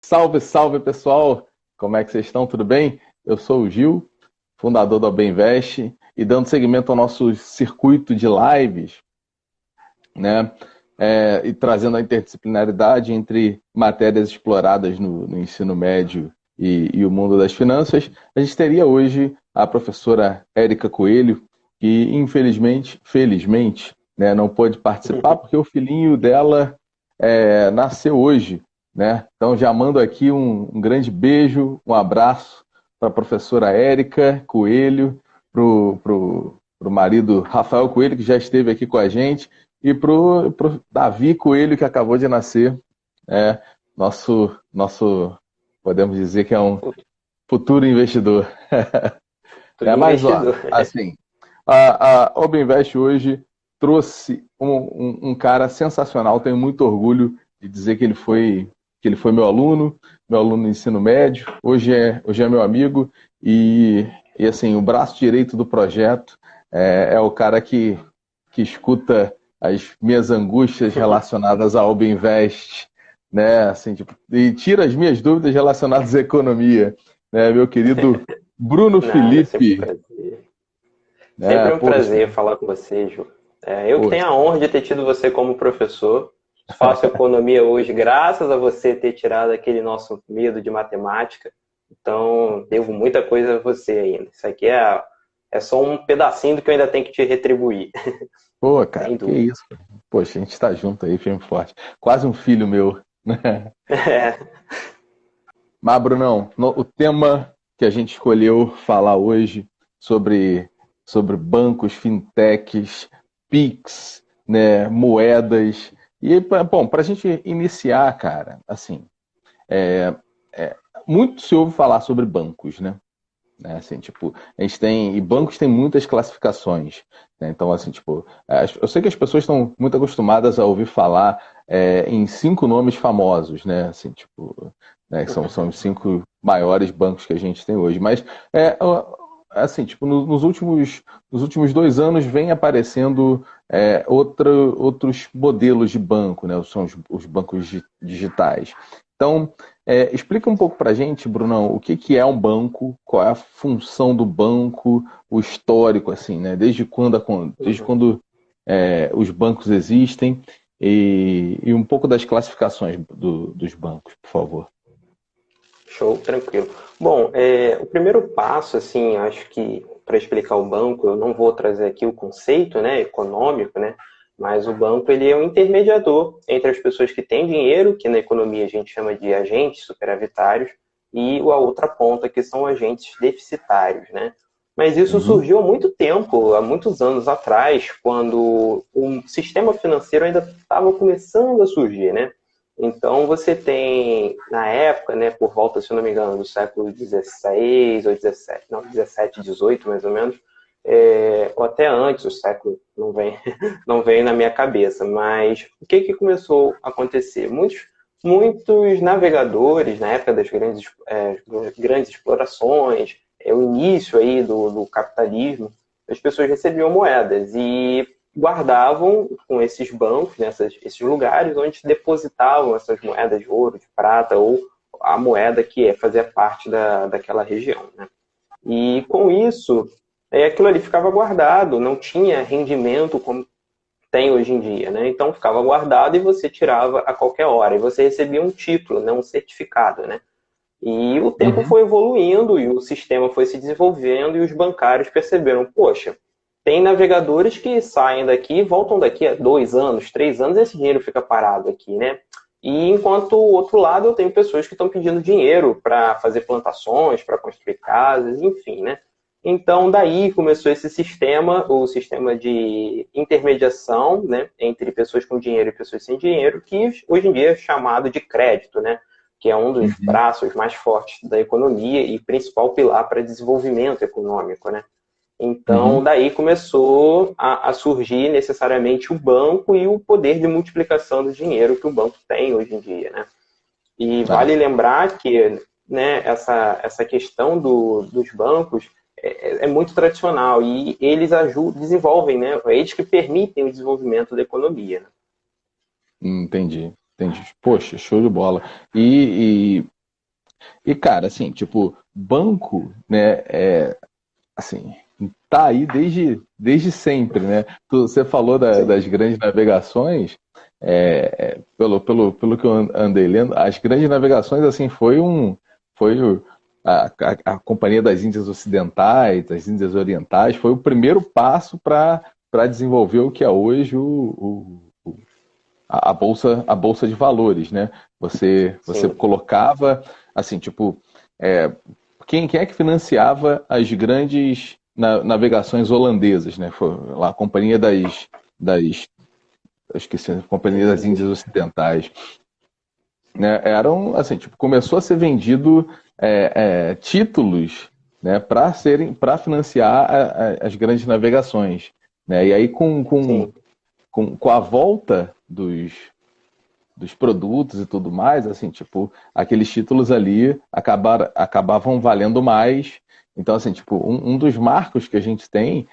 Salve, salve pessoal! Como é que vocês estão? Tudo bem? Eu sou o Gil, fundador da Bemvest, e dando seguimento ao nosso circuito de lives, né? E trazendo a interdisciplinaridade entre matérias exploradas no ensino médio e o mundo das finanças, a gente teria hoje a professora Érica Coelho, que felizmente, né, não pôde participar porque o filhinho dela nasceu hoje, né? Então já mando aqui um grande beijo, um abraço para a professora Érica Coelho, pro marido Rafael Coelho, que já esteve aqui com a gente, e pro Davi Coelho, que acabou de nascer, nosso, podemos dizer que é um futuro investidor. Tudo Mas, ó, investidor. assim, a Obeninvest hoje trouxe um cara sensacional. Tenho muito orgulho de dizer que ele foi meu aluno no ensino médio. Hoje é meu amigo e assim, o braço direito do projeto é o cara que escuta as minhas angústias relacionadas à Obeninvest, né? Assim, tipo, e tira as minhas dúvidas relacionadas à economia, né? Meu querido Bruno Nada, sempre um Felipe, prazer. né? Sempre um Poxa, prazer falar com você, Ju. Eu que tenho poxa. a honra de ter tido você como professor. Faço economia hoje graças a você ter tirado aquele nosso medo de matemática. Então, devo muita coisa a você ainda. Isso aqui é só um pedacinho do que eu ainda tenho que te retribuir. Pô, Sem cara, que dúvida. isso? Poxa, a gente tá junto aí, firme e forte. Quase um filho meu, né? É, Mas, Brunão, o tema que a gente escolheu falar hoje sobre, sobre bancos, fintechs, PIX, né, moedas. E, bom, para a gente iniciar, cara, assim, é, muito se ouve falar sobre bancos, né? Assim, tipo, a gente tem, e bancos têm muitas classificações, né? Então, assim, tipo, eu sei que as pessoas estão muito acostumadas a ouvir falar em cinco nomes famosos, né? Assim, tipo, né? Que são os cinco maiores bancos que a gente tem hoje. Mas, assim, tipo, nos últimos 2 anos vem aparecendo outros modelos de banco, né? São os bancos digitais. Então, explica um pouco para a gente, Brunão, o que é um banco, qual é a função do banco, o histórico, assim, né? Desde quando os bancos existem e um pouco das classificações dos bancos, por favor. show, tranquilo. Bom, o primeiro passo, assim, acho que para explicar o banco, eu não vou trazer aqui o conceito, né, econômico, né, mas o banco ele é um intermediador entre as pessoas que têm dinheiro, que na economia a gente chama de agentes superavitários, e a outra ponta que são agentes deficitários, né. Mas isso Uhum, surgiu há muito tempo, há muitos anos atrás, quando o sistema financeiro ainda estava começando a surgir, né. Então você tem, na época, né, por volta, se eu não me engano, do século XVI ou XVII, não, XVII, XVIII mais ou menos, ou até antes, o século não vem, não vem na minha cabeça, mas o que, que começou a acontecer? Muitos navegadores, na época das grandes explorações, o início aí do capitalismo, as pessoas recebiam moedas e guardavam com esses bancos, esses lugares onde depositavam essas moedas de ouro, de prata ou a moeda que fazia parte daquela região. Né? E com isso, aquilo ali ficava guardado, não tinha rendimento como tem hoje em dia. Né? Então ficava guardado e você tirava a qualquer hora. E você recebia um título, né? Um certificado. Né? E o tempo uhum, foi evoluindo e o sistema foi se desenvolvendo e os bancários perceberam, poxa, tem navegadores que saem daqui e voltam daqui a 2 anos, 3 anos, e esse dinheiro fica parado aqui, né? E enquanto o outro lado eu tenho pessoas que estão pedindo dinheiro para fazer plantações, para construir casas, enfim, né? Então daí começou esse sistema, o sistema de intermediação, né, entre pessoas com dinheiro e pessoas sem dinheiro, que hoje em dia é chamado de crédito, né? Que é um dos uhum. braços mais fortes da economia e principal pilar para desenvolvimento econômico, né? Então, Uhum. daí começou a surgir necessariamente o banco e o poder de multiplicação do dinheiro que o banco tem hoje em dia, né? E Ah, vale lembrar que, né, essa questão dos bancos é muito tradicional e eles desenvolvem, né? É eles que permitem o desenvolvimento da economia. Né? entendi, entendi. Poxa, show de bola. E cara, assim, tipo, banco, né, assim, tá aí desde sempre, né? Você falou Sim, das grandes navegações, pelo que eu andei lendo, as grandes navegações, assim, a Companhia das Índias Ocidentais, das Índias Orientais, foi o primeiro passo para desenvolver o que é hoje a bolsa de valores, né? Você sim. colocava, assim, tipo, é, quem é que financiava as grandes navegações holandesas, né? Foi lá a Companhia eu esqueci, a Companhia das Índias Ocidentais, né? Eram, assim, tipo, começou a ser vendido títulos, né? Para financiar as grandes navegações, né? E aí Sim. com a volta dos produtos e tudo mais, assim, tipo, aqueles títulos ali acabavam valendo mais. Então, assim, tipo, um dos marcos que a gente tem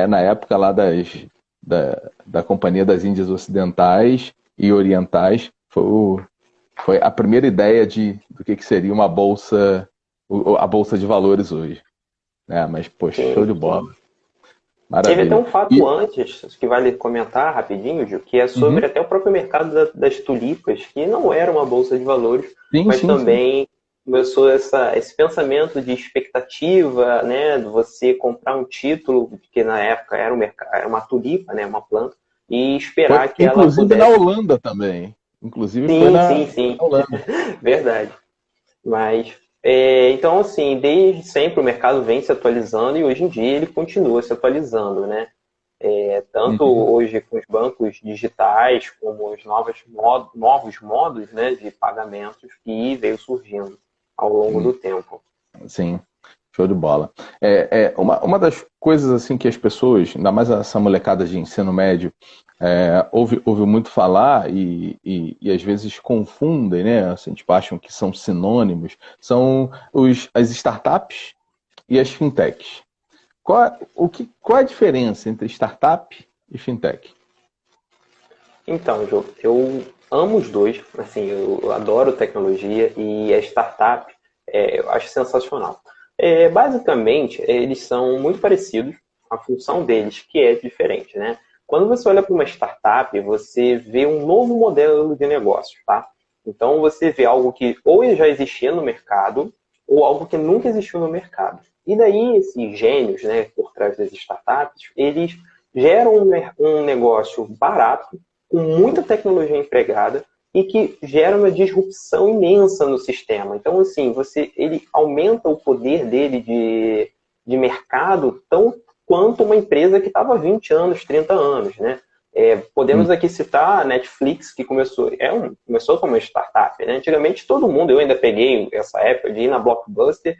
na época lá da Companhia das Índias Ocidentais e Orientais, foi a primeira ideia do que seria uma bolsa, a bolsa de valores hoje. Né? Mas, poxa, show Sim, de sim. bola. Teve até Maravilha. um fato E, antes, que vale comentar rapidinho, Gil, que é uhum, sobre até o próprio mercado das tulipas, que não era uma bolsa de valores, sim, mas sim, sim. também começou esse pensamento de expectativa, né, de você comprar um título, que na época era, era uma tulipa, né, uma planta, e Foi, esperar que ela inclusive na pudesse. Holanda também. Inclusive foi Sim, sim, na sim, Holanda. verdade. Mas, então, assim, desde sempre o mercado vem se atualizando e hoje em dia ele continua se atualizando, né? Tanto Uhum, hoje com os bancos digitais, como os novos modos, né, de pagamentos que veio surgindo ao longo do tempo. sim, show de bola. Uma das coisas assim que as pessoas, ainda mais essa molecada de ensino médio, ouve muito falar e às vezes confundem, né? Assim, tipo, acham que são sinônimos, são as startups e as fintechs. Qual é a diferença entre startup e fintech? Então, Jô, eu amo os dois, assim, eu adoro tecnologia e a startup eu acho sensacional. Basicamente, eles são muito parecidos, a função deles que é diferente, né? Quando você olha para uma startup, você vê um novo modelo de negócio, tá? Então, você vê algo que ou já existia no mercado, ou algo que nunca existiu no mercado. E daí, esses gênios, né, por trás das startups, eles geram um negócio barato, com muita tecnologia empregada e que gera uma disrupção imensa no sistema. Então, assim, ele aumenta o poder dele de mercado tão quanto uma empresa que estava há 20 anos, 30 anos, né? Hum, Podemos aqui citar a Netflix, que começou como uma startup. Né? Antigamente, todo mundo, eu ainda peguei essa época de ir na Blockbuster,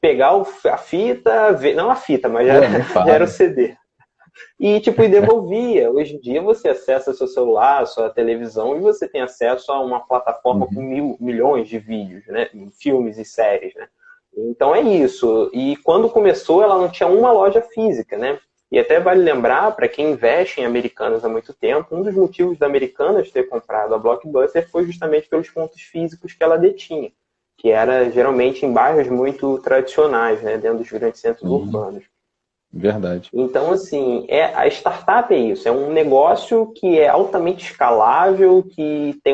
pegar a fita, não a fita, mas Pô, nem já era o fala. CD e tipo e devolvia. Hoje em dia você acessa seu celular, sua televisão e você tem acesso a uma plataforma com Uhum. milhões de vídeos, né, filmes e séries, né. Então é isso. E quando começou, ela não tinha uma loja física, né? E até vale lembrar, para quem investe em Americanas há muito tempo, um dos motivos da Americanas ter comprado a Blockbuster foi justamente pelos pontos físicos que ela detinha, que era geralmente em bairros muito tradicionais, né, dentro dos grandes centros Sim, urbanos. verdade. Então, assim, a startup é isso, é um negócio que é altamente escalável, que tem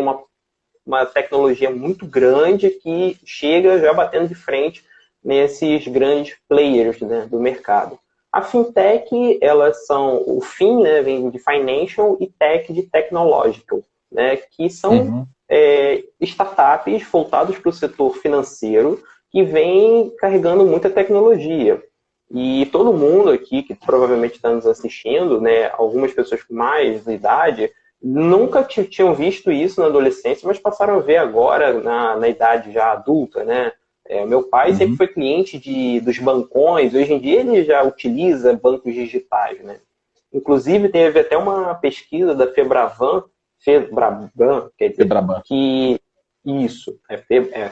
uma tecnologia muito grande que chega já batendo de frente nesses grandes players, né, do mercado. A fintech, elas são, o fin, né, vem de financial e tech de technological, né, que são Uhum. startups voltadas para o setor financeiro que vem carregando muita tecnologia. E todo mundo aqui que provavelmente está nos assistindo, né, algumas pessoas com mais idade, nunca tinham visto isso na adolescência, mas passaram a ver agora na idade já adulta, né? Meu pai sempre Uhum. foi cliente dos bancões, hoje em dia ele já utiliza bancos digitais, né? Inclusive teve até uma pesquisa da Febraban, quer dizer, Febraban. que isso,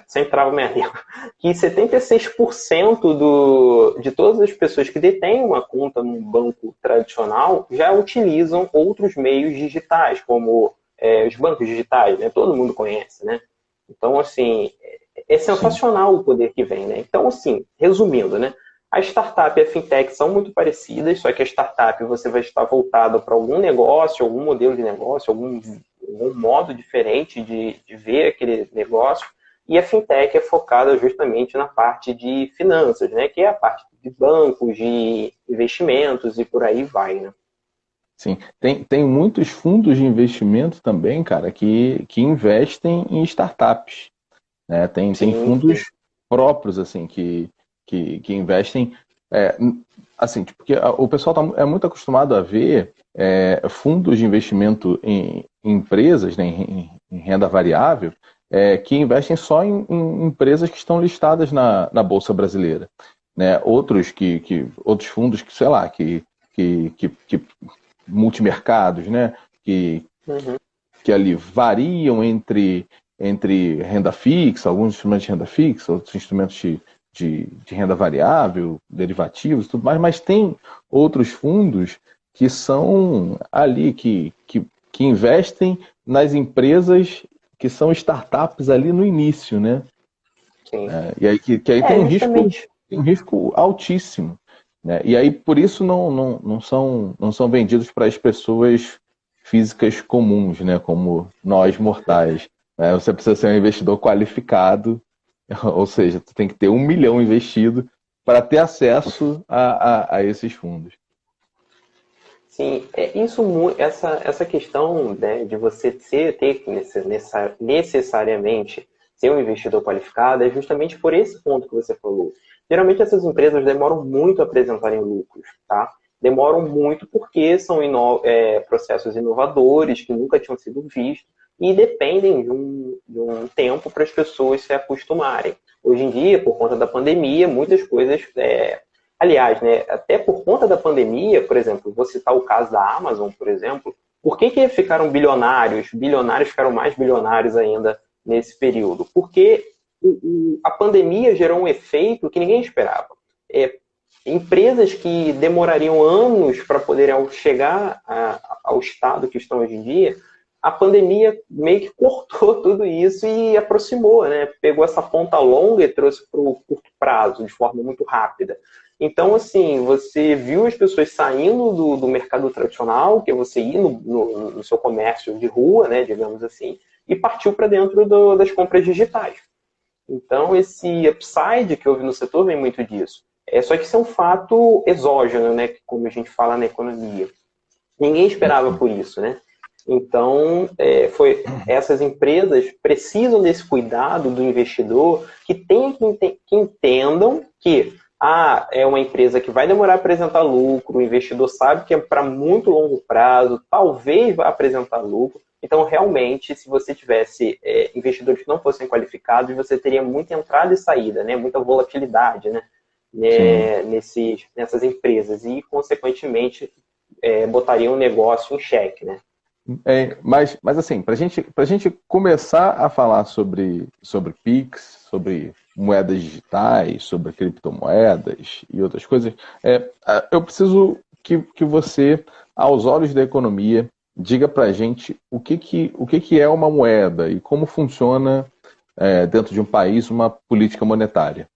sempre trava minha língua, que 76% de todas as pessoas que detêm uma conta num banco tradicional já utilizam outros meios digitais, como os bancos digitais, né? Todo mundo conhece, né? Então, assim, é sensacional o poder que vem, né? Então, assim, resumindo, né? A startup e a fintech são muito parecidas, só que a startup você vai estar voltado para algum negócio, algum modelo de negócio, algum modo diferente de ver aquele negócio. E a fintech é focada justamente na parte de finanças, né? Que é a parte de bancos, de investimentos e por aí vai, né? Sim, tem muitos fundos de investimento também, cara, que investem em startups, né? Tem Sim, sim. fundos próprios, assim, que investem, assim, tipo, porque o pessoal é muito acostumado a ver fundos de investimento em empresas, né, em renda variável, que investem só em empresas que estão listadas na Bolsa Brasileira, né? Outros fundos que, sei lá, que multimercados, né? Que, Uhum. que ali variam entre renda fixa, alguns instrumentos de renda fixa, outros instrumentos de renda variável, derivativos e tudo mais, mas tem outros fundos que são ali, que investem nas empresas que são startups ali no início, né? Sim. E aí que aí É, justamente. tem um risco altíssimo, né? E aí por isso não são vendidos para as pessoas físicas comuns, né? Como nós mortais, né? Você precisa ser um investidor qualificado, ou seja, tu tem que ter 1 milhão investido para ter acesso a esses fundos. Sim, essa questão, né, de você necessariamente ser um investidor qualificado é justamente por esse ponto que você falou. Geralmente essas empresas demoram muito a apresentarem lucros, tá? Demoram muito porque são processos inovadores que nunca tinham sido vistos e dependem de um tempo para as pessoas se acostumarem. Hoje em dia, por conta da pandemia, muitas coisas aliás, né, até por conta da pandemia, por exemplo, vou citar o caso da Amazon, por exemplo, por que ficaram bilionários? Bilionários ficaram mais bilionários ainda nesse período? Porque a pandemia gerou um efeito que ninguém esperava. Empresas que demorariam anos para poderem chegar ao estado que estão hoje em dia, a pandemia meio que cortou tudo isso e aproximou, né? Pegou essa ponta longa e trouxe para o curto prazo, de forma muito rápida. Então, assim, você viu as pessoas saindo do mercado tradicional, que é você ir no seu comércio de rua, né, digamos assim, e partiu para dentro das compras digitais. Então, esse upside que houve no setor vem muito disso. Só que isso é um fato exógeno, né, como a gente fala na economia. Ninguém esperava por isso, né? Então, essas empresas precisam desse cuidado do investidor que entendam que é uma empresa que vai demorar a apresentar lucro, o investidor sabe que é para muito longo prazo, talvez vá apresentar lucro. Então, realmente, se você tivesse investidores que não fossem qualificados, você teria muita entrada e saída, né? Muita volatilidade, né? Nessas empresas e, consequentemente, botaria um negócio em xeque, né? Mas assim, para gente começar a falar sobre Pix, sobre moedas digitais, sobre criptomoedas e outras coisas, eu preciso que você, aos olhos da economia, diga para a gente o que é uma moeda e como funciona dentro de um país uma política monetária.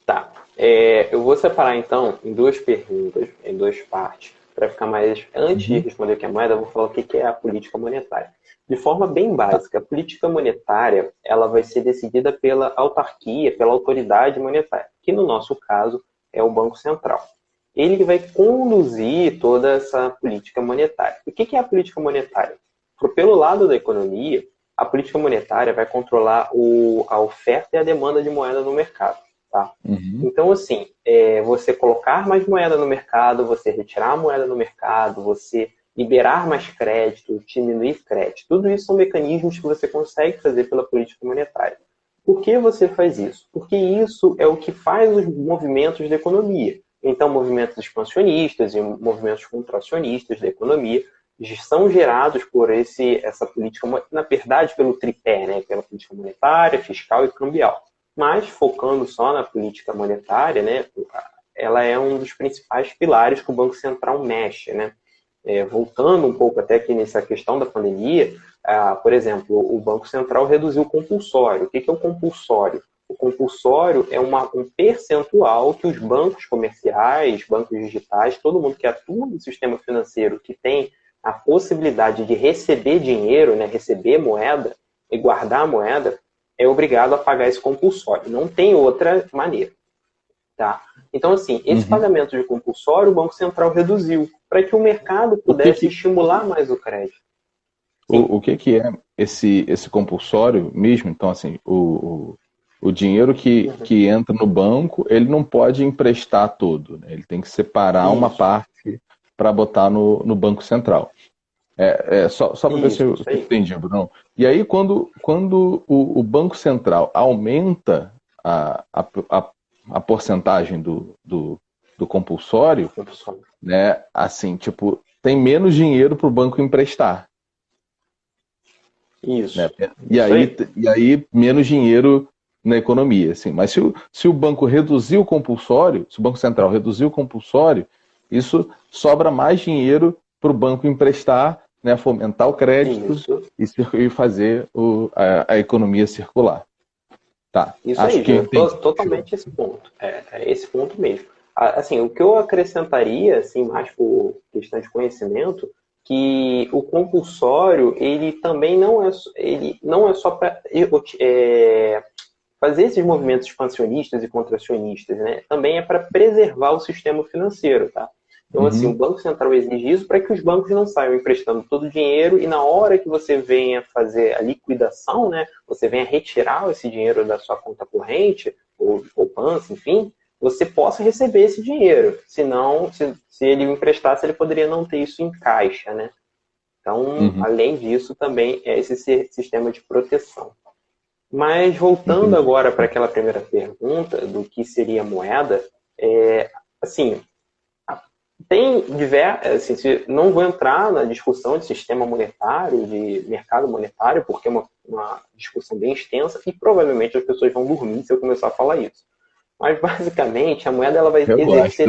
Tá. Eu vou separar, então, em duas perguntas, em duas partes, para ficar mais. Antes de Uhum. responder o que é moeda, eu vou falar o que é a política monetária. De forma bem básica, a política monetária ela vai ser decidida pela autarquia, pela autoridade monetária, que no nosso caso é o Banco Central. Ele que vai conduzir toda essa política monetária. O que é a política monetária? Pelo lado da economia, a política monetária vai controlar a oferta e a demanda de moeda no mercado. Tá? Uhum. Então, assim, você colocar mais moeda no mercado, você retirar a moeda no mercado, você liberar mais crédito, diminuir crédito, tudo isso são mecanismos que você consegue fazer pela política monetária. Por que você faz isso? Porque isso é o que faz os movimentos da economia. Então, movimentos expansionistas e movimentos contracionistas da economia são gerados por essa política, na verdade, pelo tripé, né? Pela política monetária, fiscal e cambial. Mas, focando só na política monetária, né, ela é um dos principais pilares que o Banco Central mexe, né? voltando um pouco até aqui nessa questão da pandemia, por exemplo, o Banco Central reduziu o compulsório. O que é o compulsório? O compulsório é um percentual que os bancos comerciais, bancos digitais, todo mundo que atua no sistema financeiro, que tem a possibilidade de receber dinheiro, né, receber moeda e guardar a moeda, é obrigado a pagar esse compulsório. Não tem outra maneira. Tá? Então, assim, esse pagamento de compulsório, o Banco Central reduziu para que o mercado pudesse estimular mais o crédito. O que é esse compulsório mesmo? Então, assim, o dinheiro que entra no banco, ele não pode emprestar todo, né? Ele tem que separar uma parte para botar no Banco Central. Só para ver se eu entendi, Bruno. E aí, quando o Banco Central aumenta a porcentagem do compulsório, né, assim, tipo, tem menos dinheiro para o banco emprestar. Isso. Né? E aí menos dinheiro na economia, assim. Mas se o banco reduzir o compulsório, se o Banco Central reduzir o compulsório, isso sobra mais dinheiro para o banco emprestar, né, fomentar o crédito e fazer a economia circular. Tá. Isso aí, totalmente esse ponto. É esse ponto mesmo. Assim, o que eu acrescentaria, assim, mais por questão de conhecimento, que o compulsório, ele também não é só para fazer esses movimentos expansionistas e contracionistas, né? Também é para preservar o sistema financeiro, tá? Então, assim, o Banco Central exige isso para que os bancos não saiam emprestando todo o dinheiro e na hora que você venha fazer a liquidação, né, você venha retirar esse dinheiro da sua conta corrente, ou de poupança, enfim, você possa receber esse dinheiro. Senão, se ele emprestasse, ele poderia não ter isso em caixa, né? Então, além disso, também é esse sistema de proteção. Mas, voltando agora para aquela primeira pergunta do que seria moeda, assim, tem diversos, assim, não vou entrar na discussão de sistema monetário, de mercado monetário, porque é uma discussão bem extensa e provavelmente as pessoas vão dormir se eu começar a falar isso. Mas, basicamente, a moeda ela vai exercer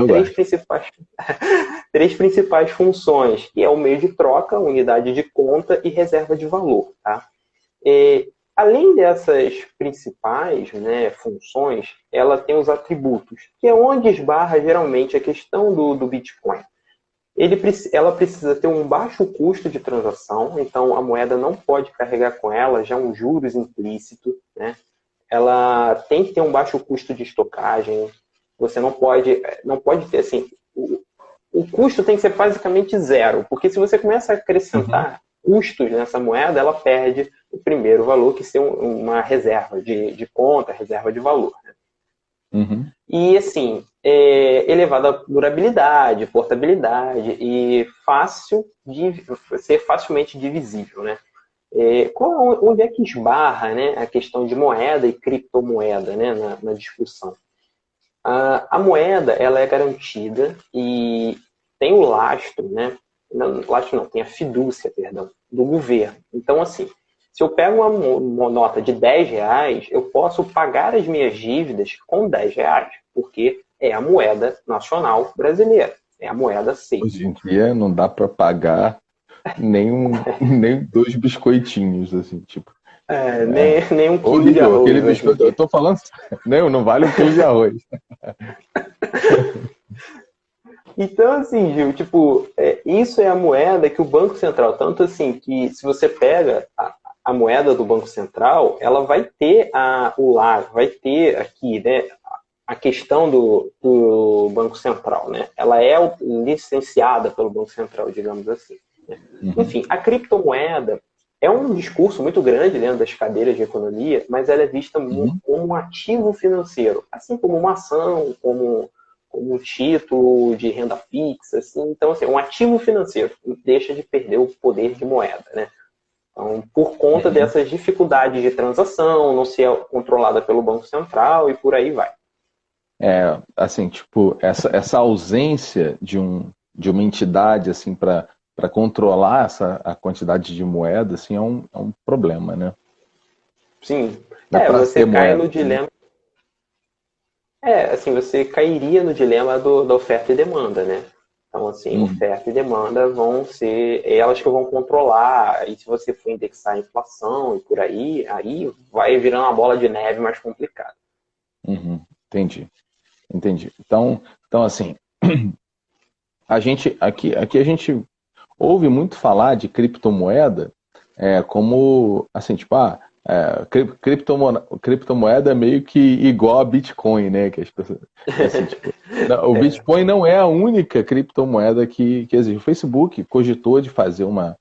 três principais funções, que é o meio de troca, unidade de conta e reserva de valor. Tá? Além dessas principais, né, funções, ela tem os atributos, que é onde esbarra geralmente a questão do Bitcoin. Ela precisa ter um baixo custo de transação, então a moeda não pode carregar com ela já um juros implícito, né? Ela tem que ter um baixo custo de estocagem, você não pode ter, assim, o custo tem que ser basicamente zero, porque se você começa a acrescentar custos nessa moeda, ela perde o primeiro valor, que é uma reserva de conta, reserva de valor. Né? E, assim, elevada durabilidade, portabilidade e ser facilmente divisível. Né? Onde é que esbarra, né, a questão de moeda e criptomoeda, né, na discussão? A moeda ela é garantida e tem o lastro, né? Tem a fidúcia, perdão, do governo. Então, assim, se eu pego uma nota de R$10, eu posso pagar as minhas dívidas com R$10, porque é a moeda nacional brasileira, é a moeda safe. Hoje em dia não dá para pagar nem 2 biscoitinhos, assim, tipo. Nem um quilo de arroz. Aquele biscoito, eu tô falando, não vale 1 quilo de arroz. Então, assim, Gil, tipo, isso é a moeda que o Banco Central, tanto assim, que se você pega a moeda do Banco Central, ela vai ter vai ter aqui, né, a questão do Banco Central, né? Ela é licenciada pelo Banco Central, digamos assim. Né? Enfim, a criptomoeda é um discurso muito grande dentro das cadeiras de economia, mas ela é vista como um ativo financeiro, assim como uma ação, como um título de renda fixa, assim. Então, assim, um ativo financeiro deixa de perder o poder de moeda, né? Então, por conta dessas dificuldades de transação, não ser controlada pelo Banco Central e por aí vai. Assim, tipo, essa ausência de uma entidade, assim, para controlar a quantidade de moeda, assim, é um problema, né? Sim. Você cai no dilema. Assim, você cairia no dilema da oferta e demanda, né? Então, assim, oferta e demanda vão ser elas que vão controlar. E se você for indexar a inflação e por aí vai virando uma bola de neve mais complicada. Entendi. Então assim, aqui a gente ouve muito falar de criptomoeda como, assim, tipo, criptomoeda é meio que igual a Bitcoin, né? Que as pessoas, assim, tipo, o Bitcoin não é a única criptomoeda que existe. O Facebook cogitou de fazer uma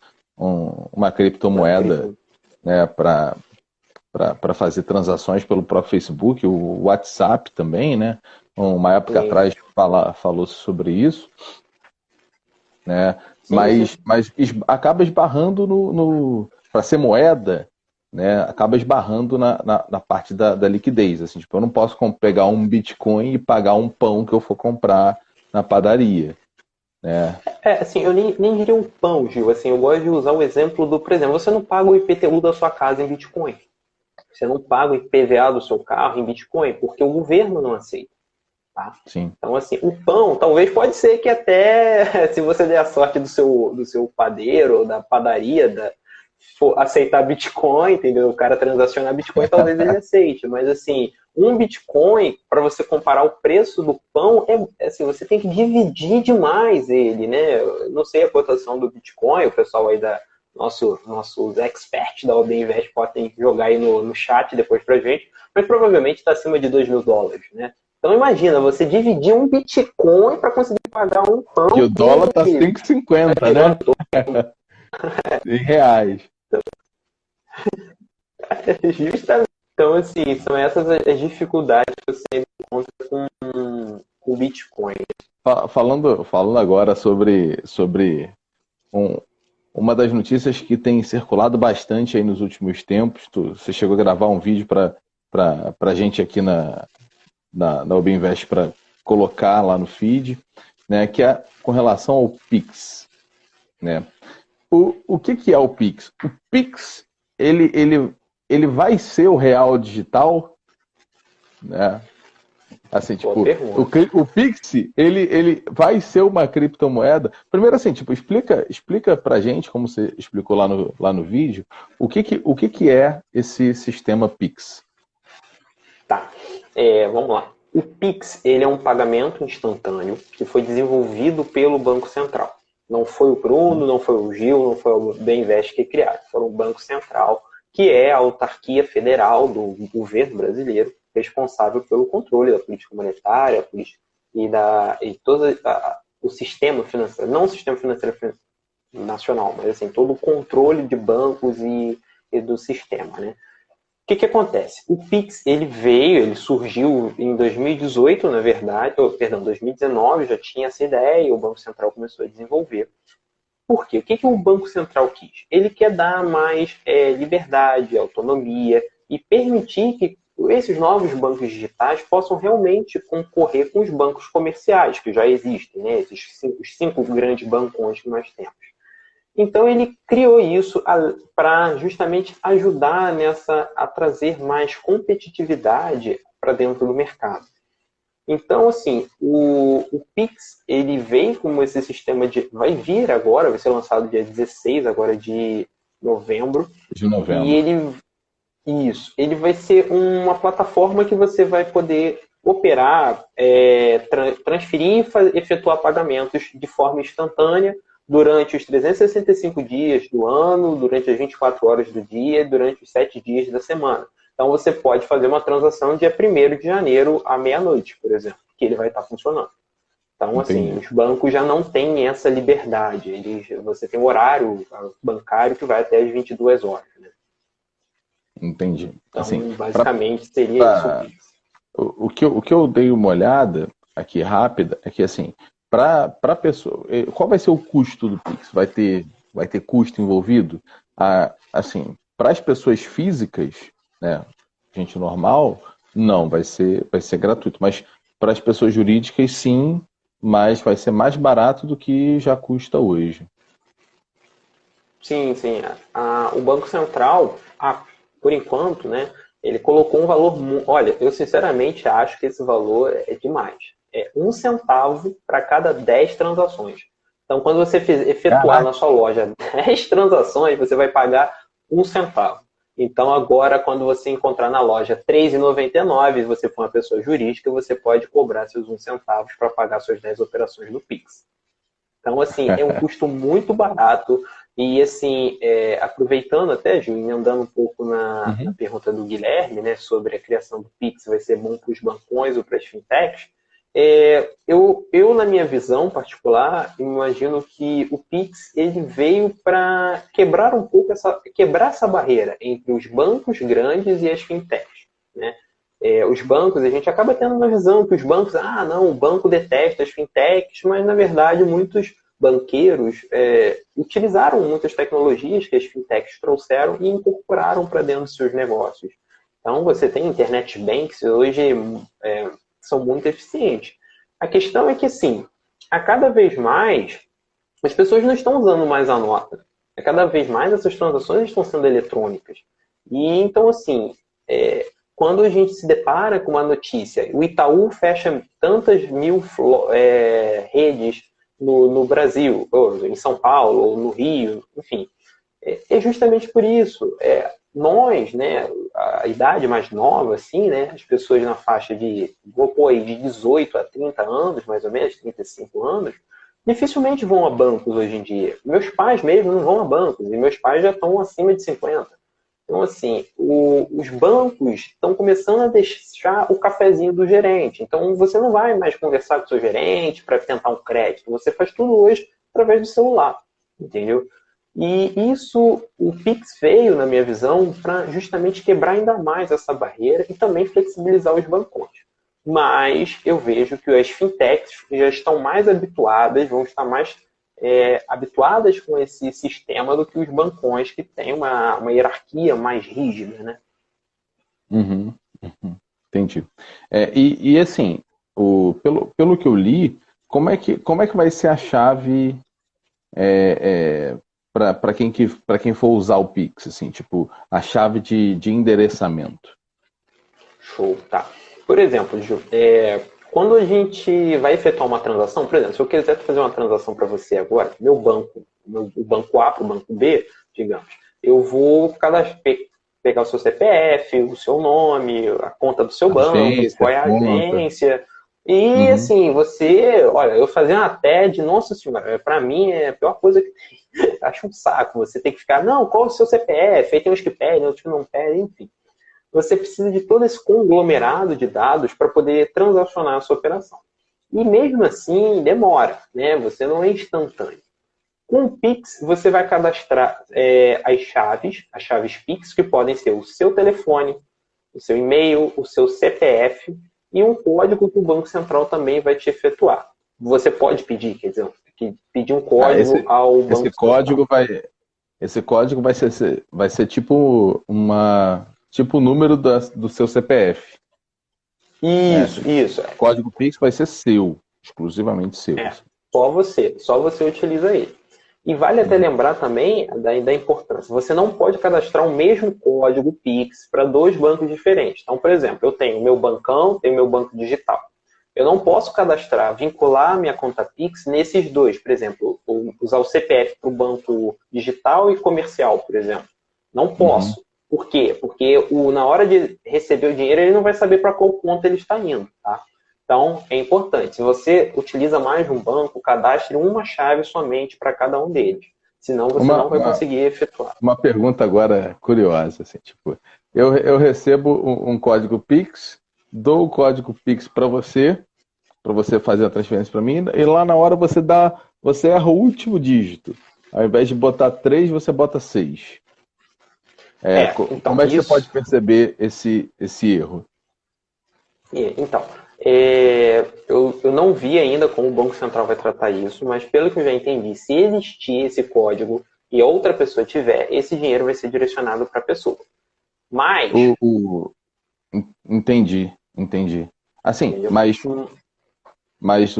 criptomoeda, né, para fazer transações pelo próprio Facebook, o WhatsApp também, né? Uma época atrás falou sobre isso, né? Mas acaba esbarrando para ser moeda, né? Acaba esbarrando na parte da liquidez. Assim, tipo, eu não posso pegar um Bitcoin e pagar um pão que eu for comprar na padaria. Né? Assim, eu nem diria um pão, Gil. Assim, eu gosto de usar o exemplo do, por exemplo, você não paga o IPTU da sua casa em Bitcoin. Você não paga o IPVA do seu carro em Bitcoin, porque o governo não aceita. Tá? Sim. Então, assim, o pão, talvez pode ser que até, se você der a sorte do seu padeiro ou da padaria, for aceitar Bitcoin, entendeu? O cara transacionar Bitcoin, talvez ele aceite. Mas, assim, um Bitcoin, para você comparar o preço do pão, assim, você tem que dividir demais ele, né? Eu não sei a cotação do Bitcoin, o pessoal aí nossos experts da OB Invest podem jogar aí no chat depois pra gente, mas provavelmente está acima de $2.000, né? Então imagina, você dividir um Bitcoin para conseguir pagar um pão. E o dólar tá 5,50, né? Em reais. Justamente. Então, assim, são essas as dificuldades que você encontra com o Bitcoin. Falando agora sobre uma das notícias que tem circulado bastante aí nos últimos tempos. Você chegou a gravar um vídeo para gente aqui na Obinvest para colocar lá no feed, né, que é com relação ao Pix. Né? O que é o Pix? O Pix, ele vai ser o real digital? Né? Assim, tipo, o Pix, ele vai ser uma criptomoeda? Primeiro, assim, tipo, explica pra gente, como você explicou lá no vídeo, o que é esse sistema Pix? Tá, vamos lá. O Pix, ele é um pagamento instantâneo que foi desenvolvido pelo Banco Central. Não foi o Bruno, não foi o Gil, não foi o Bem-Invest que criaram. Foi o Banco Central, que é a autarquia federal do governo brasileiro, responsável pelo controle da política monetária e todo o sistema financeiro, não o sistema financeiro nacional, mas assim, todo o controle de bancos e do sistema, né? O que acontece? O Pix, ele surgiu em 2018, na verdade, 2019 já tinha essa ideia e o Banco Central começou a desenvolver. Por quê? O que o Banco Central quis? Ele quer dar mais liberdade, autonomia e permitir que esses novos bancos digitais possam realmente concorrer com os bancos comerciais que já existem, né? Os cinco grandes bancos que nós temos. Então ele criou isso para justamente ajudar a trazer mais competitividade para dentro do mercado. Então, assim, o Pix, ele vem como esse sistema vai vir agora, vai ser lançado dia 16 agora de novembro. E ele vai ser uma plataforma que você vai poder operar, transferir e efetuar pagamentos de forma instantânea durante os 365 dias do ano, durante as 24 horas do dia e durante os 7 dias da semana. Então, você pode fazer uma transação dia 1º de janeiro à meia-noite, por exemplo, que ele vai estar funcionando. Então, assim, os bancos já não têm essa liberdade. Você tem um horário bancário que vai até as 22 horas. Né? Entendi. Então, assim, basicamente, seria isso. O que eu dei uma olhada aqui rápida é que, assim, para pessoa, qual vai ser o custo do Pix? Vai ter custo envolvido? Assim, para as pessoas físicas, né, gente normal, não, vai ser gratuito. Mas para as pessoas jurídicas, sim, mas vai ser mais barato do que já custa hoje. Sim. O Banco Central, por enquanto, né, ele colocou um valor... Olha, eu sinceramente acho que esse valor é demais. é 1 centavo para cada 10 transações. Então, quando você efetuar na sua loja 10 transações, você vai pagar 1 centavo. Então, agora, quando você encontrar na loja R$3,99, se você for uma pessoa jurídica, você pode cobrar seus 1 centavo para pagar suas 10 operações no Pix. Então, assim, é um custo muito barato. E, assim, aproveitando até, Gil, emendando um pouco na pergunta do Guilherme, né, sobre a criação do Pix, vai ser bom para os bancões ou para as fintechs, eu, na minha visão particular, imagino que o Pix ele veio para quebrar um pouco quebrar essa barreira entre os bancos grandes e as fintechs, né? Os bancos, a gente acaba tendo uma visão que os bancos, não, o banco detesta as fintechs, mas na verdade muitos banqueiros utilizaram muitas tecnologias que as fintechs trouxeram e incorporaram para dentro dos seus negócios. Então você tem internet banks hoje são muito eficientes. A questão é que, assim, a cada vez mais, as pessoas não estão usando mais a nota. A cada vez mais essas transações estão sendo eletrônicas. E, então, assim, quando a gente se depara com uma notícia, o Itaú fecha tantas mil redes no Brasil, ou em São Paulo, ou no Rio, enfim, é justamente por isso. Nós, né, a idade mais nova, assim, né, as pessoas na faixa de 18 a 30 anos, mais ou menos, 35 anos, dificilmente vão a bancos hoje em dia. Meus pais mesmo não vão a bancos, e meus pais já estão acima de 50. Então, assim, os bancos estão começando a deixar o cafezinho do gerente. Então, você não vai mais conversar com o seu gerente para tentar um crédito. Você faz tudo hoje através do celular, entendeu? E isso, o Pix veio, na minha visão, para justamente quebrar ainda mais essa barreira e também flexibilizar os bancões. Mas eu vejo que as fintechs já estão mais habituadas, vão estar mais habituadas com esse sistema do que os bancões, que têm uma hierarquia mais rígida, né? Entendi. E assim, pelo que eu li, como é que vai ser a chave para quem for usar o Pix, assim, tipo, a chave de endereçamento? Show, tá. Por exemplo, Gil, quando a gente vai efetuar uma transação, por exemplo, se eu quiser fazer uma transação para você agora, meu banco, o banco A para o banco B, digamos, eu vou pegar o seu CPF, o seu nome, a conta do seu banco, qual é a agência. E assim, olha, eu fazia uma TED, nossa senhora, para mim é a pior coisa que tem. Acho um saco. Você tem que ficar, não, qual é o seu CPF? Aí tem uns que pedem, outros que não pedem, enfim. Você precisa de todo esse conglomerado de dados para poder transacionar a sua operação. E mesmo assim, demora, né? Você não é instantâneo. Com o Pix, você vai cadastrar as chaves Pix, que podem ser o seu telefone, o seu e-mail, o seu CPF e um código que o Banco Central também vai te efetuar. Você pode pedir, quer dizer, pedir um código ao Banco Central. Esse código vai ser tipo o número do seu CPF. Isso. O código Pix vai ser seu, exclusivamente seu. Só você utiliza ele. E vale até lembrar também da importância. Você não pode cadastrar o mesmo código Pix para 2 bancos diferentes. Então, por exemplo, eu tenho o meu bancão, tenho o meu banco digital. Eu não posso vincular a minha conta Pix nesses 2. Por exemplo, usar o CPF para o banco digital e comercial, por exemplo. Não posso. Por quê? Porque na hora de receber o dinheiro, ele não vai saber para qual conta ele está indo, tá? Então, é importante. Se você utiliza mais de um banco, cadastre uma chave somente para cada um deles. Senão você não vai conseguir efetuar. Uma pergunta agora curiosa. Assim, tipo, eu recebo um código Pix, dou o código Pix para você fazer a transferência para mim, e lá na hora você erra o último dígito. Ao invés de botar 3, você bota 6. Então, como é que você pode perceber esse erro? Então, eu não vi ainda como o Banco Central vai tratar isso, mas pelo que eu já entendi, se existir esse código e outra pessoa tiver, esse dinheiro vai ser direcionado para a pessoa. Mas... Entendi. Assim, mas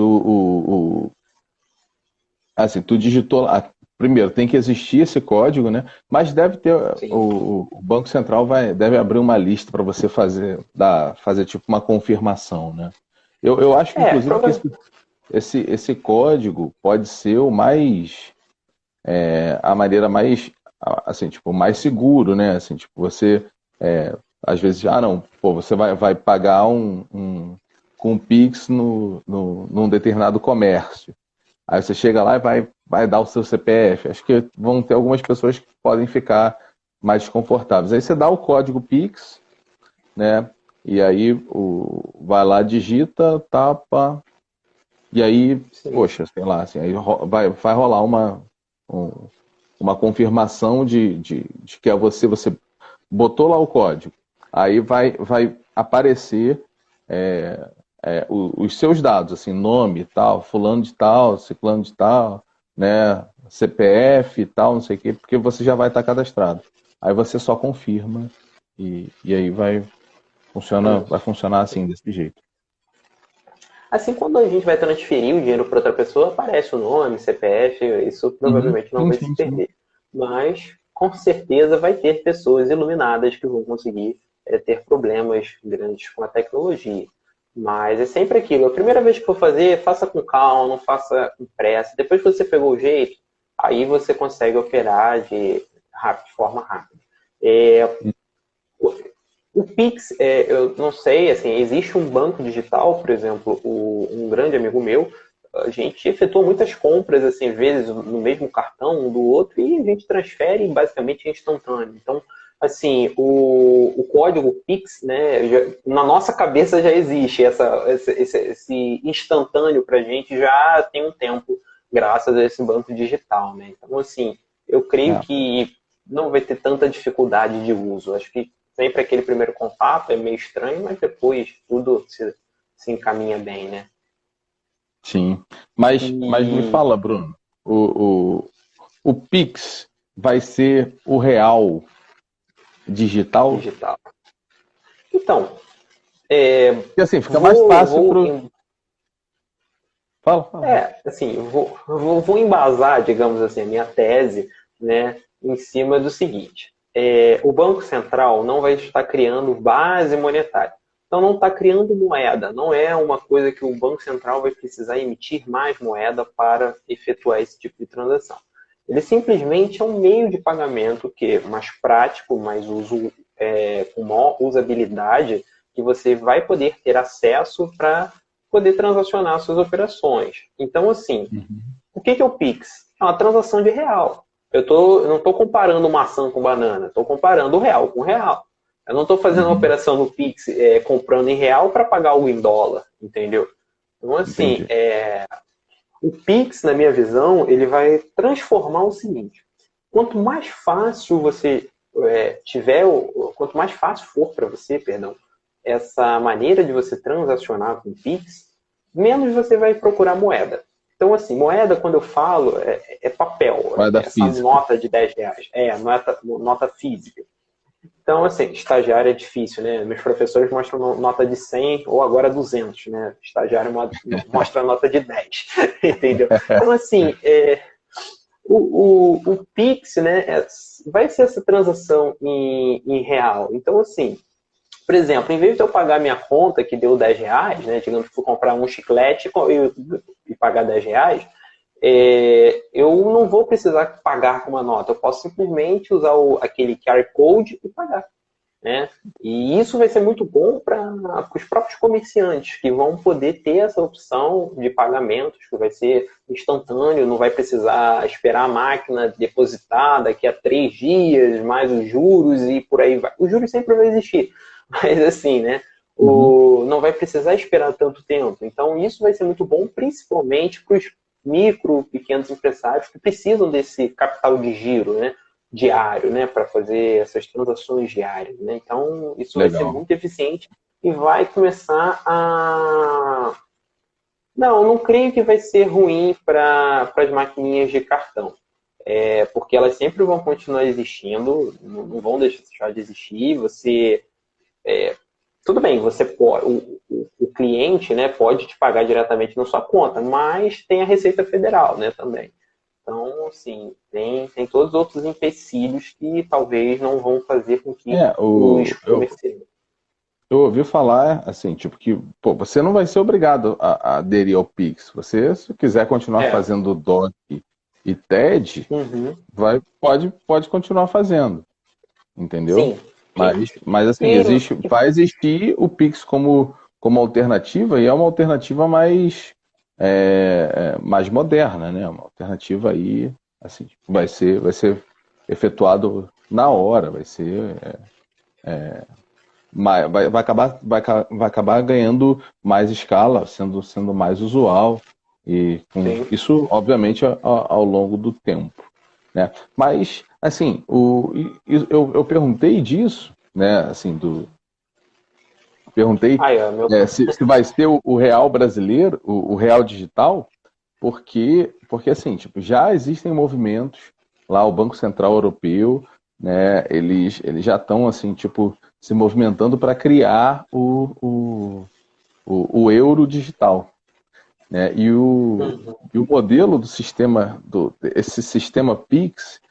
assim, tu digitou lá. Primeiro, tem que existir esse código, né? Mas deve ter. O Banco Central deve abrir uma lista para você fazer tipo uma confirmação, né? Eu acho que, inclusive, que Provavelmente. esse código pode ser o mais, a maneira mais, assim, tipo, mais seguro, né? Assim, tipo, você, às vezes, não, pô, você vai pagar com um Pix num determinado comércio. Aí você chega lá e vai dar o seu CPF. Acho que vão ter algumas pessoas que podem ficar mais confortáveis. Aí você dá o código Pix, né? E aí vai lá, digita, tapa, e aí, Sim. poxa, sei lá, assim, aí vai rolar um- uma confirmação de que é você botou lá o código. Aí vai aparecer os seus dados, assim, nome e tal, fulano de tal, ciclano de tal, né, CPF e tal, não sei o quê, porque você já vai estar cadastrado. Aí você só confirma e aí vai Isso. funcionar assim, desse jeito. Assim, quando a gente vai transferir o dinheiro para outra pessoa, aparece o nome, CPF, isso Uhum. provavelmente não Sim, vai se sim, sim. perder. Mas, com certeza, vai ter pessoas iluminadas que vão conseguir ter problemas grandes com a tecnologia. Mas é sempre aquilo. A primeira vez que for fazer, faça com calma, não faça com pressa. Depois que você pegou o jeito, aí você consegue operar de forma rápida. É, o Pix, eu não sei, assim, existe um banco digital, por exemplo, um grande amigo meu, a gente efetua muitas compras, assim, às vezes no mesmo cartão, um do outro, e a gente transfere basicamente instantâneo. Então, assim, o código Pix, né, na nossa cabeça já existe esse instantâneo para a gente já tem um tempo, graças a esse banco digital, né? Então, assim, eu creio É, que não vai ter tanta dificuldade de uso. Acho que sempre aquele primeiro contato é meio estranho, mas depois tudo se encaminha bem, né? sim. Mas me E fala, Bruno, o, o, o Pix vai ser o real digital? digital. Então, é, Porque assim, fica mais vou, fácil vou, pro. Fala. assim, vou embasar, digamos assim, a minha tese, né, em cima do seguinte: o Banco Central não vai estar criando base monetária. Então, não está criando moeda. Não é uma coisa que o Banco Central vai precisar emitir mais moeda para efetuar esse tipo de transação. Ele simplesmente é um meio de pagamento que é mais prático, mais com maior usabilidade, que você vai poder ter acesso para poder transacionar suas operações. Então, assim, Uhum. o que é o Pix? É uma transação de real. Eu não estou comparando maçã com banana, estou comparando o real com o real. Eu não estou fazendo uma Uhum. operação no Pix comprando em real para pagar algo em dólar, entendeu? Então, assim, Entendi. o Pix, na minha visão, ele vai transformar o seguinte: quanto mais fácil você quanto mais fácil for para você, perdão, essa maneira de você transacionar com o Pix, menos você vai procurar moeda. Então, assim, moeda, quando eu falo, é papel, Vai dar essa física. nota de R$ 10, nota física. Então, assim, estagiário é difícil, né? Meus professores mostram nota de 100 ou agora 200, né? Estagiário mostra nota de 10, entendeu? Então, assim, o Pix, né, vai ser essa transação em real. Então, assim, por exemplo, em vez de eu pagar minha conta, que deu R$ 10, né, digamos que for comprar um chiclete e pagar R$ 10, eu não vou precisar pagar com uma nota. Eu posso simplesmente usar aquele QR Code e pagar, né? E isso vai ser muito bom para os próprios comerciantes, que vão poder ter essa opção de pagamentos, que vai ser instantâneo, não vai precisar esperar a máquina depositar daqui a 3 dias, mais os juros e por aí vai. Os juros sempre vai existir, mas assim, né? Uhum. Não vai precisar esperar tanto tempo. Então, isso vai ser muito bom, principalmente para os micro, pequenos empresários que precisam desse capital de giro, né? Diário, né, para fazer essas transações diárias, né? Então, isso vai ser Legal. muito eficiente e vai começar a... Não creio que vai ser ruim para as maquininhas de cartão, porque elas sempre vão continuar existindo, não vão deixar de existir. Tudo bem, você pode, o cliente, né, pode te pagar diretamente na sua conta, mas tem a Receita Federal, né, também. Então, assim, tem todos os outros empecilhos que talvez não vão fazer com que É, os comerciantes. eu ouvi falar, assim, tipo, que pô, você não vai ser obrigado a aderir ao Pix. Você, se quiser continuar É. fazendo DOC e TED, Uhum. pode continuar fazendo, entendeu? Sim. Mas assim, E, vai existir o Pix como alternativa, e é uma alternativa mais moderna, né? Uma alternativa aí, assim, vai ser efetuado na hora, vai acabar ganhando mais escala, sendo mais usual, e com sim. isso, obviamente, ao longo do tempo, né? Mas, assim, eu perguntei disso, né? Assim, perguntei Aí, ó, meu. se vai ser o real brasileiro, o real digital, porque assim, tipo, já existem movimentos lá, o Banco Central Europeu, né? Eles já estão assim, tipo, se movimentando para criar o euro digital, né? Uhum. E o modelo do sistema, esse sistema Pix,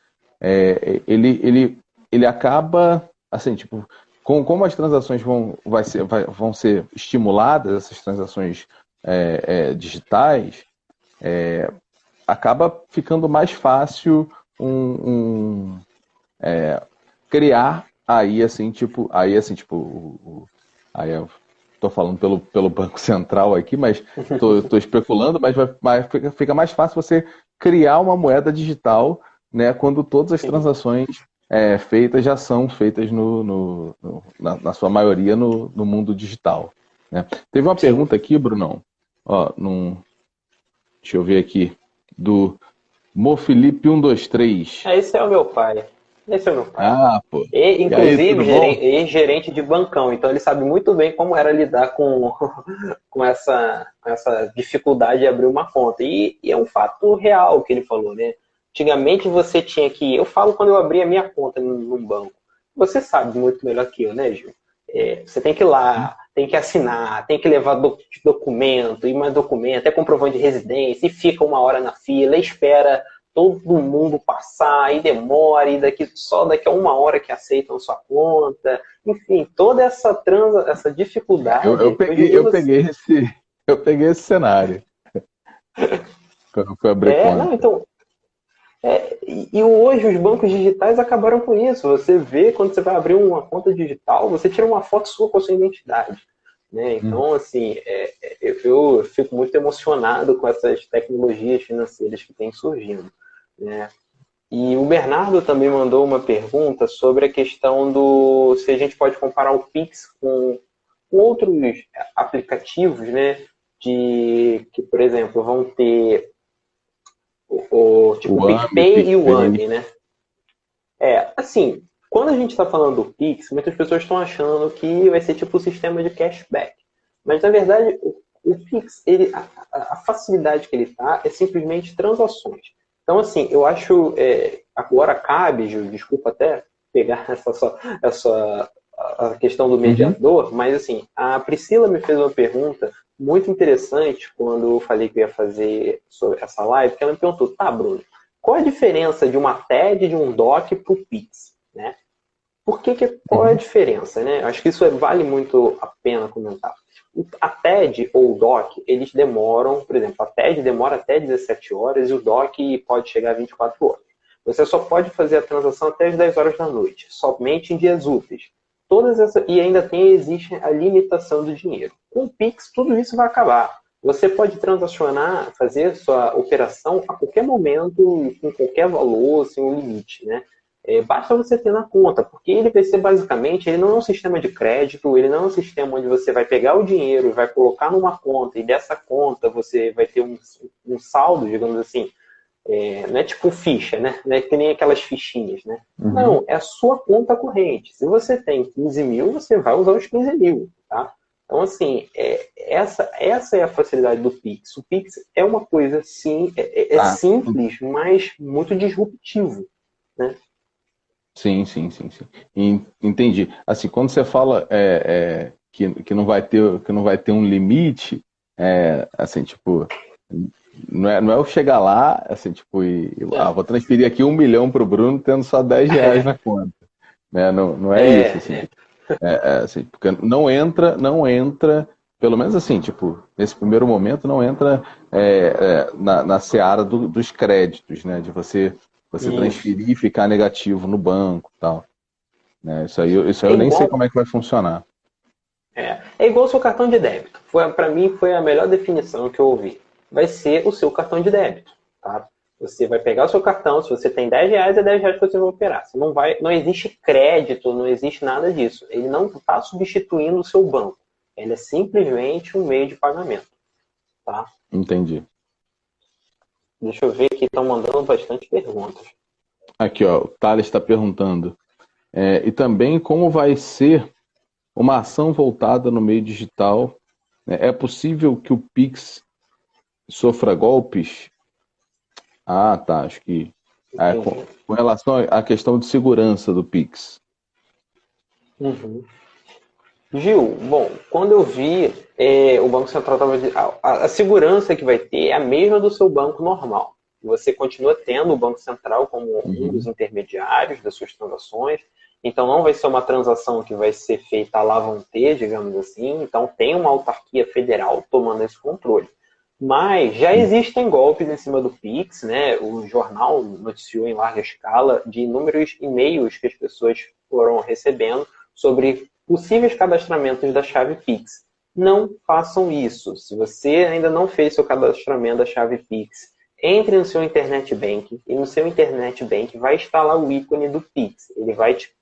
ele acaba, assim, tipo, como as transações vão ser estimuladas, essas transações digitais, acaba ficando mais fácil criar aí eu tô falando pelo Banco Central aqui, mas tô especulando, mas fica mais fácil você criar uma moeda digital, né, quando todas as Sim. transações feitas já são feitas na sua maioria no mundo digital, né? Teve uma Sim. pergunta aqui, Brunão, ó, deixa eu ver aqui, do Mofelipe 123. Esse é o meu pai. Esse é o meu pai. Ah, pô. E, E aí, inclusive, tudo bom? gerente de bancão. Então, ele sabe muito bem como era lidar com, com essa dificuldade de abrir uma conta. E é um fato real o que ele falou, né? Antigamente, você tinha que... Eu falo quando eu abri a minha conta num banco. Você sabe muito melhor que eu, né, Gil? Você tem que ir lá, tem que assinar, tem que levar documento, e mais documento, até comprovante de residência, e fica uma hora na fila, e espera todo mundo passar, e demora, e só daqui a uma hora que aceitam sua conta. Enfim, toda essa Eu dificuldade. Hoje em peguei, dia eu você. peguei esse, eu peguei esse cenário quando eu fui abrir Não, conta. então. E hoje os bancos digitais acabaram com isso. Você vê quando você vai abrir uma conta digital, você tira uma foto sua com a sua identidade. Né? Hum. Então, assim, eu fico muito emocionado com essas tecnologias financeiras que têm surgindo. Né? E o Bernardo também mandou uma pergunta sobre a questão do se a gente pode comparar o Pix com outros aplicativos, né? Que, por exemplo, vão ter tipo O o AME, PicPay e o PicPay. AME, né? Assim, quando a gente está falando do Pix, muitas pessoas estão achando que vai ser tipo o sistema de cashback. Mas, na verdade, o Pix, a facilidade que ele está é simplesmente transações. Então, assim, eu acho, agora cabe, Gil, desculpa até pegar essa a questão do Uhum. mediador, mas, assim, a Priscila me fez uma pergunta muito interessante quando eu falei que eu ia fazer essa live, que ela me perguntou, tá, Bruno, qual a diferença de uma TED e de um DOC para o Pix? Né? Qual é a Uhum. diferença? Né? Acho que isso vale muito a pena comentar. A TED ou o DOC, eles demoram, por exemplo, a TED demora até 17 horas e o DOC pode chegar a 24 horas. Você só pode fazer a transação até as 10 horas da noite, somente em dias úteis. E ainda existe a limitação do dinheiro. Com o Pix, tudo isso vai acabar. Você pode transacionar, fazer sua operação a qualquer momento, com qualquer valor, sem um limite, né? Basta você ter na conta, porque ele vai ser basicamente, ele não é um sistema de crédito, ele não é um sistema onde você vai pegar o dinheiro e vai colocar numa conta, e dessa conta você vai ter um saldo, digamos assim, não é tipo ficha, né? Não é que nem aquelas fichinhas, né? Uhum. Não, é a sua conta corrente. Se você tem 15 mil, você vai usar os 15 mil, tá? Então, assim, essa é a facilidade do Pix. O Pix é uma coisa, sim, Tá. simples, mas muito disruptivo, né? Sim, sim, sim, sim. Entendi. Assim, quando você fala que não vai ter um limite, assim, tipo, não é eu chegar lá, assim, tipo, vou transferir aqui 1 milhão pro Bruno tendo só R$ 10 na conta, né? Não é isso, É, assim. Assim, porque não entra, pelo menos assim, tipo, nesse primeiro momento não entra na seara dos créditos, né? De você Isso. transferir e ficar negativo no banco e tal. Né? Isso aí É eu nem sei igual, como é que vai funcionar. é igual o seu cartão de débito. Para mim, foi a melhor definição que eu ouvi. Vai ser o seu cartão de débito. Tá? Você vai pegar o seu cartão, se você tem R$ 10, é R$ 10 que você vai operar. Você não existe crédito, não existe nada disso. Ele não está substituindo o seu banco. Ele é simplesmente um meio de pagamento. Tá? Entendi. Deixa eu ver aqui, estão mandando bastante perguntas. Aqui, ó, o Thales está perguntando. E também como vai ser uma ação voltada no meio digital? Né? É possível que o Pix sofra golpes? Ah, tá. Acho que Entendi. com relação à questão de segurança do Pix. Uhum. Gil, bom, quando eu vi, o Banco Central estava. A segurança que vai ter é a mesma do seu banco normal. Você continua tendo o Banco Central como um dos Uhum. intermediários das suas transações, então não vai ser uma transação que vai ser feita à lavante, digamos assim, então tem uma autarquia federal tomando esse controle. Mas já existem golpes em cima do Pix, né? O jornal noticiou em larga escala de inúmeros e-mails que as pessoas foram recebendo sobre possíveis cadastramentos da chave Pix. Não façam isso. Se você ainda não fez seu cadastramento da chave Pix, entre no seu Internet Banking e no seu Internet Banking vai estar lá o ícone do Pix.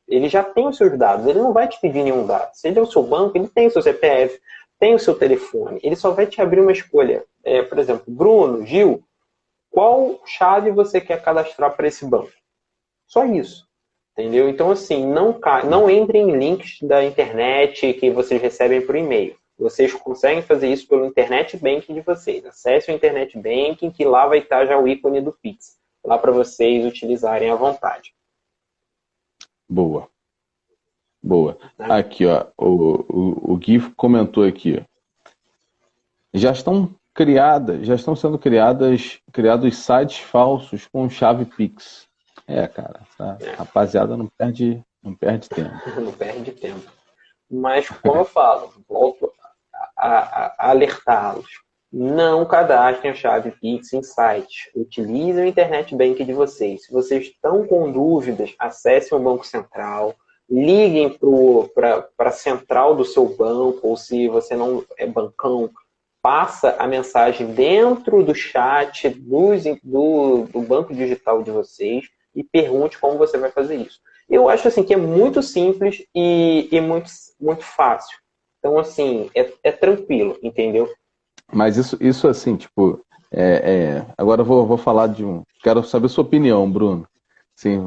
Ele já tem os seus dados, ele não vai te pedir nenhum dado. Se ele é o seu banco, ele tem o seu CPF, tem o seu telefone. Ele só vai te abrir uma escolha. Por exemplo, Bruno, Gil, qual chave você quer cadastrar para esse banco? Só isso. Entendeu? Então, assim, não entrem em links da internet que vocês recebem por e-mail. Vocês conseguem fazer isso pelo Internet Banking de vocês. Acesse o Internet Banking, que lá vai estar já o ícone do Pix. Lá para vocês utilizarem à vontade. Boa, boa. Né? Aqui, ó, o Gui comentou aqui. Já estão sendo criados sites falsos com chave Pix. Cara, essa rapaziada não perde tempo. Não perde tempo. Mas, como eu falo, volto a alertá-los. Não cadastrem a chave Pix em sites. Utilizem o Internet Bank de vocês. Se vocês estão com dúvidas, acessem o Banco Central, liguem para a central do seu banco, ou se você não é bancão, passa a mensagem dentro do chat do banco digital de vocês e pergunte como você vai fazer isso. Eu acho assim que é muito simples e muito, muito fácil. Então, assim, é tranquilo, entendeu? Mas isso assim, tipo, agora eu vou falar quero saber sua opinião, Bruno. Assim,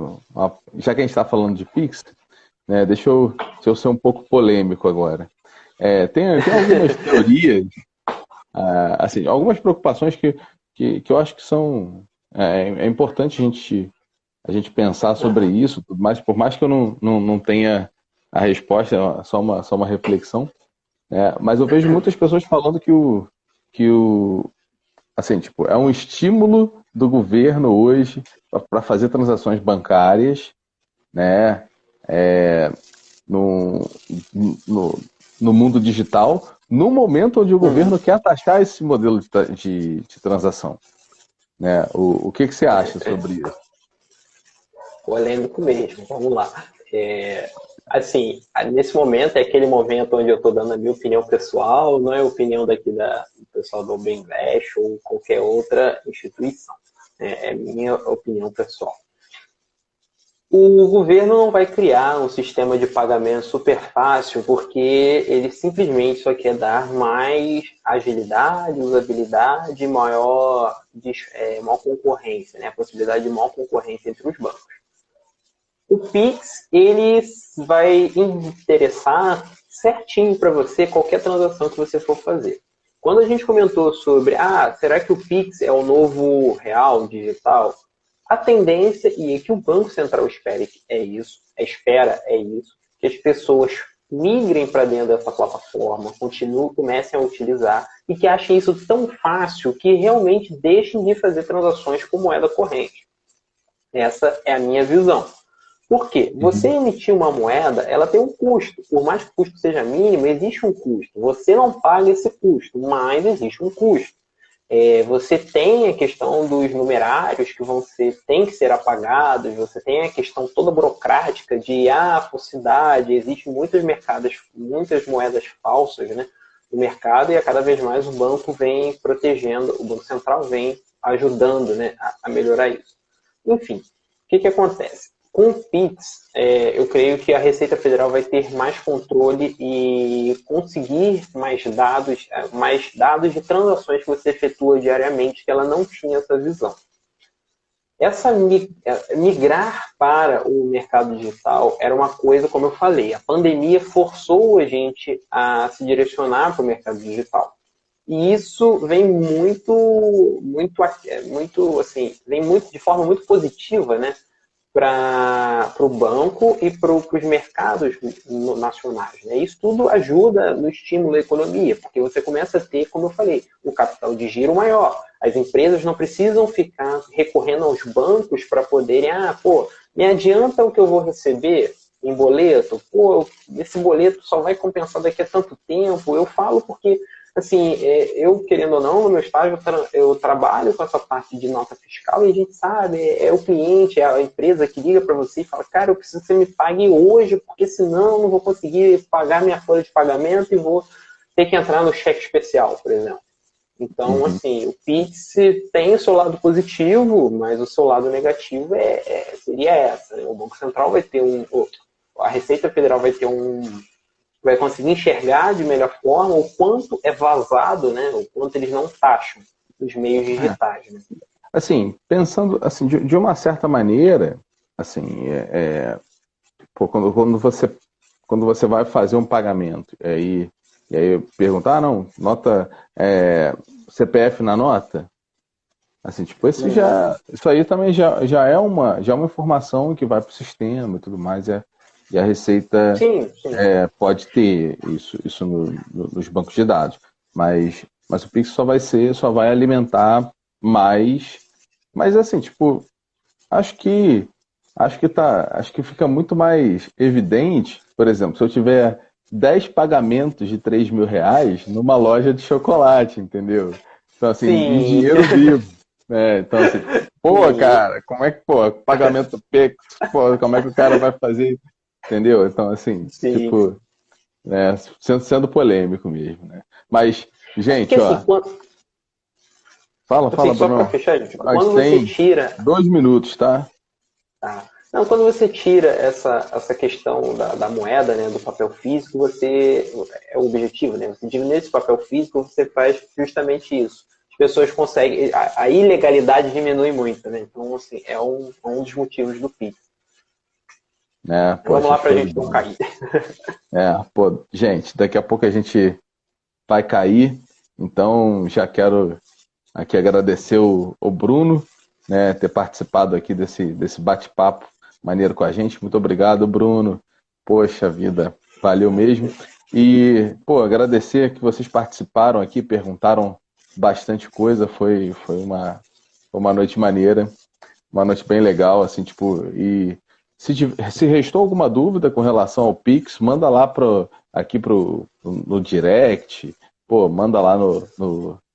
já que a gente está falando de Pix, né, deixa eu ser um pouco polêmico agora. Tem algumas teorias, assim, algumas preocupações que eu acho que são importante a gente pensar sobre Uhum. isso, mas por mais que eu não tenha a resposta, é só uma reflexão. Mas eu vejo muitas pessoas falando que assim, tipo, é um estímulo do governo hoje para fazer transações bancárias, né, no, no, no mundo digital, no momento onde o Uhum. governo quer taxar esse modelo de transação. Né? O que você acha sobre isso? Polêmico mesmo, vamos lá. Assim, nesse momento é aquele momento onde eu estou dando a minha opinião pessoal, não é a opinião daqui do pessoal do Bem Invest ou qualquer outra instituição. É minha opinião pessoal. O governo não vai criar um sistema de pagamento super fácil porque ele simplesmente só quer dar mais agilidade, usabilidade, maior concorrência, né? A possibilidade de maior concorrência entre os bancos. O Pix, ele vai interessar certinho para você qualquer transação que você for fazer. Quando a gente comentou sobre, será que o Pix é o novo real digital? A tendência, e é que o Banco Central espera é isso, que as pessoas migrem para dentro dessa plataforma, comecem a utilizar e que achem isso tão fácil que realmente deixem de fazer transações com moeda corrente. Essa é a minha visão. Por quê? Você emitir uma moeda, ela tem um custo. Por mais que o custo seja mínimo, existe um custo. Você não paga esse custo, mas existe um custo. Você tem a questão dos numerários que tem que ser apagados, você tem a questão toda burocrática de falsidade, existem muitos mercados, muitas moedas falsas, né, no mercado, e a cada vez mais o banco vem protegendo, o Banco Central vem ajudando, né, a melhorar isso. Enfim, o que acontece? Com o Pix, eu creio que a Receita Federal vai ter mais controle e conseguir mais dados de transações que você efetua diariamente, que ela não tinha essa visão. Migrar para o mercado digital era uma coisa, como eu falei, a pandemia forçou a gente a se direcionar para o mercado digital. E isso vem de forma muito positiva, né, para o banco e para os mercados nacionais. Né? Isso tudo ajuda no estímulo da economia, porque você começa a ter, como eu falei, um capital de giro maior. As empresas não precisam ficar recorrendo aos bancos para poderem, me adianta o que eu vou receber em boleto? Esse boleto só vai compensar daqui a tanto tempo. Eu falo porque, assim, eu, querendo ou não, no meu estágio, eu trabalho com essa parte de nota fiscal e a gente sabe, é o cliente, é a empresa que liga para você e fala, cara, eu preciso que você me pague hoje, porque senão eu não vou conseguir pagar minha folha de pagamento e vou ter que entrar no cheque especial, por exemplo. Então, assim, o Pix tem o seu lado positivo, mas o seu lado negativo seria essa. Né? O Banco Central vai ter a Receita Federal vai conseguir enxergar de melhor forma o quanto é vazado, né? O quanto eles não taxam os meios digitais. Né? Assim, pensando assim, de uma certa maneira, assim, quando você vai fazer um pagamento, e aí perguntar, não, nota CPF na nota, assim, tipo, isso aí também já é uma informação que vai para o sistema e tudo mais, e a Receita sim. pode ter isso nos bancos de dados, mas o Pix só vai alimentar mais, mas assim, tipo, acho que fica muito mais evidente, por exemplo, se eu tiver 10 pagamentos de R$ 3.000 numa loja de chocolate, entendeu? Então, assim, em dinheiro vivo. Então, assim, cara, como é que, pagamento PIX, como é que o cara vai fazer, entendeu? Então, assim, tipo, sendo polêmico mesmo, né? Mas, gente, assim, Fala, Bruno. Só para fechar, gente, quando você tira... 2 minutos, tá? Não, quando você tira essa questão da moeda, né, do papel físico, é o objetivo, né? Você diminui esse papel físico, você faz justamente isso. As pessoas conseguem... A ilegalidade diminui muito, né? Então, assim, é um dos motivos do Pix. Vamos lá para a gente não cair. Gente, daqui a pouco a gente vai cair, então já quero aqui agradecer o Bruno, né, ter participado aqui desse bate-papo maneiro com a gente. Muito obrigado, Bruno. Poxa vida, valeu mesmo. E, agradecer que vocês participaram aqui, perguntaram bastante coisa, foi uma noite maneira, uma noite bem legal, assim, tipo, e se restou alguma dúvida com relação ao Pix, manda lá no direct, manda lá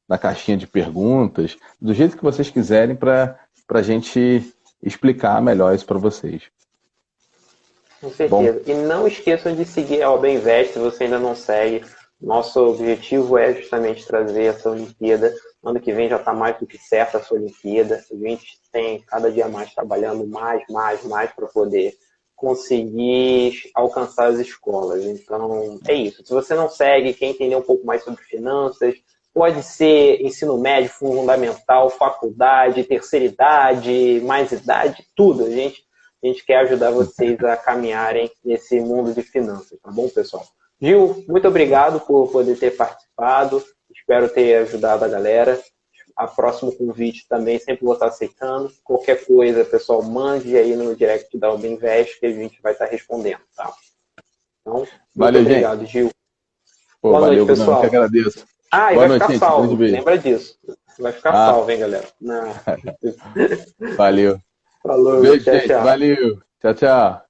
na caixinha de perguntas, do jeito que vocês quiserem para a gente explicar melhor isso para vocês. Com certeza. E não esqueçam de seguir a OB Invest se você ainda não segue. Nosso objetivo é justamente trazer essa Olimpíada. Ano que vem já está mais do que certa essa Olimpíada. A gente tem cada dia mais trabalhando mais para poder conseguir alcançar as escolas. Então, é isso. Se você não segue, quer entender um pouco mais sobre finanças, pode ser ensino médio, fundamental, faculdade, terceira idade, mais idade, tudo. A gente quer ajudar vocês a caminharem nesse mundo de finanças, tá bom, pessoal? Gil, muito obrigado por poder ter participado. Espero ter ajudado a galera. A próximo convite também sempre vou estar aceitando. Qualquer coisa, pessoal, mande aí no direct da OB Invest que a gente vai estar respondendo, tá? Então, muito obrigado, gente. Gil. Boa noite, pessoal. Eu que agradeço. E vai ficar salvo. Lembra disso. Vai ficar salvo, hein, galera? Não. Valeu. Falou, beijo, gente. Valeu. Tchau, tchau.